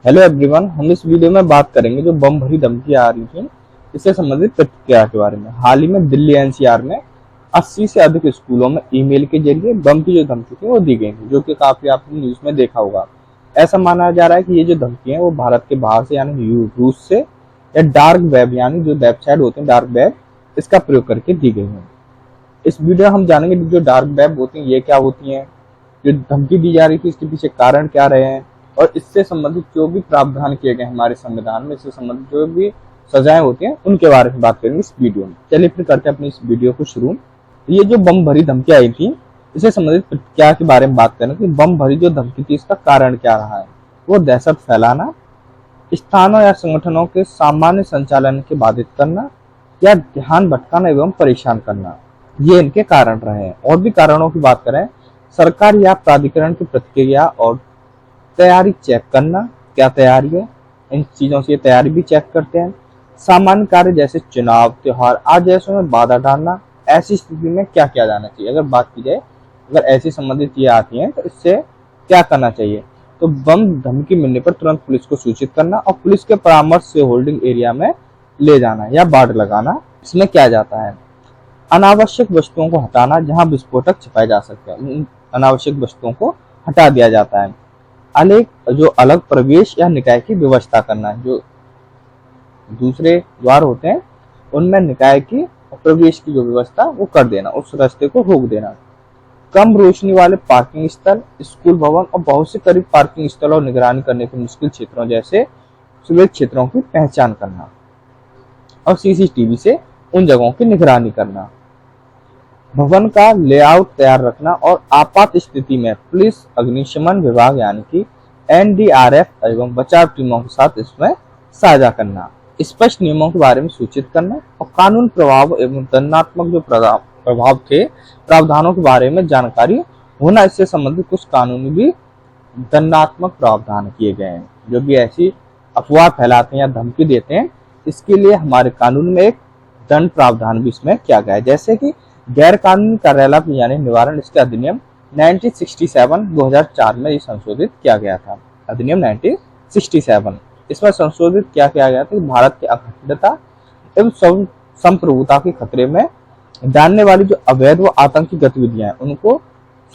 Hello everyone, हम इस video में बात करेंगे जो बम भरी धमकियां आ रही थी इससे संबंधित प्रतिक्रिया के बारे में। हाल ही में दिल्ली एनसीआर में 80 से अधिक स्कूलों में ईमेल के जरिए बम की जो धमकी थी वो दी गई थी, जो कि काफी आपने न्यूज में देखा होगा। ऐसा माना जा रहा है कि ये जो धमकी है वो भारत के बाहर से यानी रूस से या डार्क वेब यानी जो वेबसाइट होते हैं डार्क वेब, इसका प्रयोग करके दी गई है। इस वीडियो हम जानेंगे जो डार्क वेब होती है ये क्या होती है, जो धमकी दी जा रही थी इसके पीछे कारण क्या रहे हैं, और इससे संबंधित जो भी प्रावधान किए गए हमारे संविधान में, इससे संबंधित जो भी सजाएं होती हैं उनके बारे में बात करेंगे इस वीडियो में। चलिए फिर करते हैं अपनी इस वीडियो को शुरू। ये जो बम भरी धमकी आई थी इससे संबंधित प्रतिक्रिया के बारे में बात करें कि बम भरी जो धमकी थी इसका कारण क्या रहा है। वो दहशत फैलाना, स्थानों या संगठनों के सामान्य संचालन के बाधित करना या ध्यान भटकाना एवं परेशान करना, ये इनके कारण रहे हैं। और भी कारणों की बात करें, सरकार या प्राधिकरण की प्रतिक्रिया और तैयारी चेक करना, क्या तैयारी है, इन चीजों से ये तैयारी भी चेक करते हैं। सामान्य कार्य जैसे चुनाव, त्योहार आदि जैसों में बाधा डालना, ऐसी स्थिति में क्या किया जाना चाहिए। अगर बात की जाए, अगर ऐसी संबंधित ये आती हैं तो इससे क्या करना चाहिए, तो बम धमकी मिलने पर तुरंत पुलिस को सूचित करना और पुलिस के परामर्श से होल्डिंग एरिया में ले जाना या बाड़ लगाना। इसमें क्या जाता है, अनावश्यक वस्तुओं को हटाना, जहां विस्फोटक छिपाए जा सकते हैं अनावश्यक वस्तुओं को हटा दिया जाता है। अलग प्रवेश या निकाय की व्यवस्था करना, जो दूसरे द्वार होते हैं उनमें निकाय की प्रवेश की जो व्यवस्था वो कर देना, उस रास्ते को रोक देना। कम रोशनी वाले पार्किंग स्थल, स्कूल भवन और बहुत से करीब पार्किंग स्थल और निगरानी करने के मुश्किल क्षेत्रों जैसे सुरक्षित क्षेत्रों की पहचान करना और सीसीटीवी से उन जगहों की निगरानी करना। भवन का लेआउट तैयार रखना और आपात स्थिति में पुलिस, अग्निशमन विभाग यानी कि एनडीआरएफ एवं बचाव टीमों के साथ इसमें साझा करना। स्पष्ट नियमों के बारे में सूचित करना और कानून प्रभाव एवं दंडात्मक जो प्रभाव थे प्रावधानों के बारे में जानकारी होना। इससे संबंधित कुछ कानूनी भी दंडात्मक प्रावधान किए गए हैं। जो भी ऐसी अफवाह फैलाते हैं या धमकी देते हैं, इसके लिए हमारे कानून में एक दंड प्रावधान भी इसमें किया गया है। जैसे कि गैर कानूनी कार्यालय यानी निवारण, इसके अधिनियम 1967 2004 में ये संशोधित किया गया था। अधिनियम 1967 इसमें संशोधित क्या किया गया था कि भारत की अखंडता एवं संप्रभुता के खतरे में डालने वाली जो अवैध व आतंकी गतिविधियां हैं उनको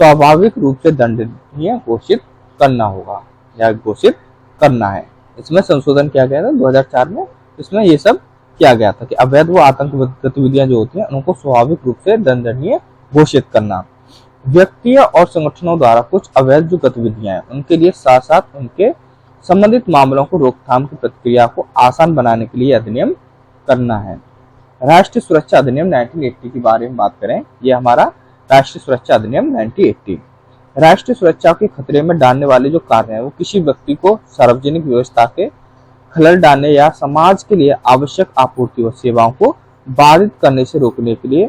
स्वाभाविक रूप से दंडनीय घोषित करना होगा या घोषित करना है। इसमें संशोधन किया गया था 2004 में। इसमें ये सब किया गया था कि अवैध व आतंकी गतिविधियां जो होती हैं उनको स्वाभाविक रूप से दंडनीय घोषित करना। व्यक्तियों और संगठनों द्वारा कुछ अवैध जो गतिविधियां हैं उनके लिए साथ साथ उनके संबंधित मामलों को रोकथाम की प्रक्रिया को आसान बनाने के लिए अधिनियम करना है। राष्ट्रीय सुरक्षा अधिनियम 1980 के बारे में बात करें, ये हमारा राष्ट्रीय सुरक्षा अधिनियम 1980 राष्ट्रीय सुरक्षा के खतरे में डालने वाले जो कार्य हैं वो किसी व्यक्ति को सार्वजनिक व्यवस्था के खलल डालने या समाज के लिए आवश्यक आपूर्ति व सेवाओं को बाधित करने से रोकने के लिए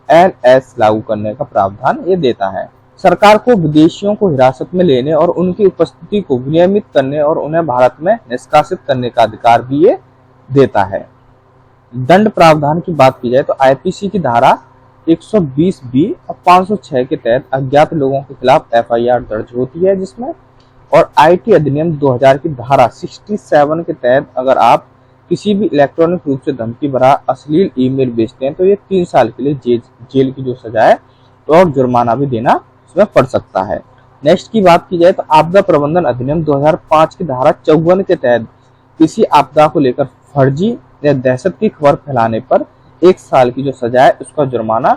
एनएस लागू करने का प्रावधान ये देता है। सरकार को विदेशियों को हिरासत में लेने और उनकी उपस्थिति को विनियमित करने और उन्हें भारत में निष्कासित करने का अधिकार भी ये देता है। दंड प्रावधान की बात की जाए तो आईपीसी की धारा 120 बी और 506 के तहत अज्ञात लोगों के खिलाफ एफआईआर दर्ज होती है जिसमें, और आईटी अधिनियम 2000 की धारा 67 के तहत अगर आप किसी भी इलेक्ट्रॉनिक रूप से धमकी भरा अश्लील ईमेल भेजते हैं तो ये 3 साल के लिए जेल की जो सजा है और जुर्माना भी देना इसमें पड़ सकता है। नेक्स्ट की बात की जाए तो आपदा प्रबंधन अधिनियम 2005 की धारा 54 के तहत किसी आपदा को लेकर फर्जी या दहशत की खबर फैलाने पर 1 साल की जो सजा है उसका जुर्माना,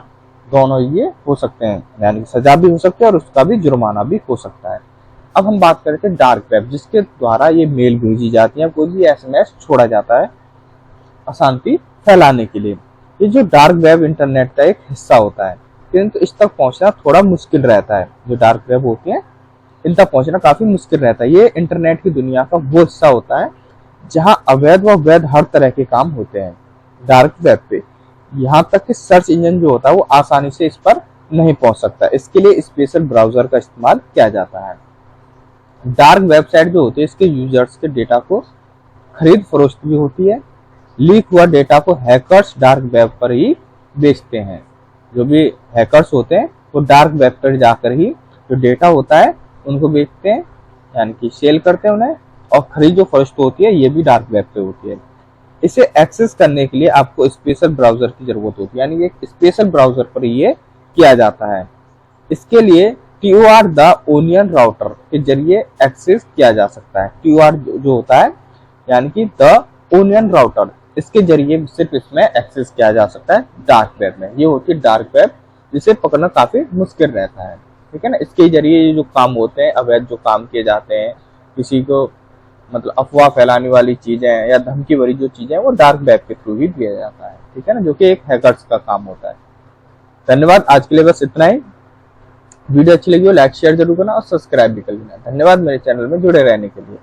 दोनों ये हो सकते हैं, यानी सजा भी हो सकती है और उसका भी जुर्माना भी हो सकता है। अब हम बात करते हैं डार्क वेब, जिसके द्वारा ये मेल भेजी जाती है, कोई भी एसएमएस छोड़ा जाता है अशांति फैलाने के लिए। ये जो डार्क वेब इंटरनेट का एक हिस्सा होता है, किंतु इस तक पहुंचना थोड़ा मुश्किल रहता है। जो डार्क वेब होती है इन तक पहुंचना काफी मुश्किल रहता है। ये इंटरनेट की दुनिया का वो हिस्सा होता है जहां अवैध व वैध हर तरह के काम होते हैं डार्क वेब पे। यहाँ तक कि सर्च इंजन जो होता है वो आसानी से इस पर नहीं पहुंच सकता। इसके लिए स्पेशल ब्राउजर का इस्तेमाल किया जाता है। डार्क वेबसाइट जो होती है इसके यूजर्स के डेटा को खरीद फरोख्त भी होती है। लीक हुआ डेटा को हैकर्स डार्क वेब पर ही बेचते हैं। जो भी हैकर्स होते हैं वो डार्क वेब पर जाकर ही जो डेटा होता है उनको बेचते हैं, यानी कि सेल करते हैं उन्हें, और खरी जो फर्स्ट होती है ये भी डार्क वेब पे होती है। इसे एक्सेस करने के लिए आपको स्पेशल ब्राउजर की जरूरत होती है, यानी एक स्पेशल ब्राउजर पर ये किया जाता है। इसके लिए TOR द ओनियन राउटर के जरिए एक्सेस किया जा सकता है। TOR जो होता है यानी कि द ओनियन राउटर, इसके जरिए सिर्फ इसमें एक्सेस किया जा सकता है डार्क वेब में। ये होती है डार्क वेब, जिसे पकड़ना काफी मुश्किल रहता है, ठीक है ना। इसके जरिए ये जो काम होते हैं, अवैध जो काम किए जाते हैं, किसी को मतलब अफवाह फैलाने वाली चीजें या धमकी भरी जो चीजें हैं वो डार्क वेब के थ्रू ही दिया जाता है, ठीक है ना, जो कि एक हैकर्स का काम होता है। धन्यवाद, आज के लिए बस इतना ही। वीडियो अच्छी लगी हो लाइक शेयर जरूर करना और सब्सक्राइब भी कर लेना। धन्यवाद मेरे चैनल में जुड़े रहने के लिए।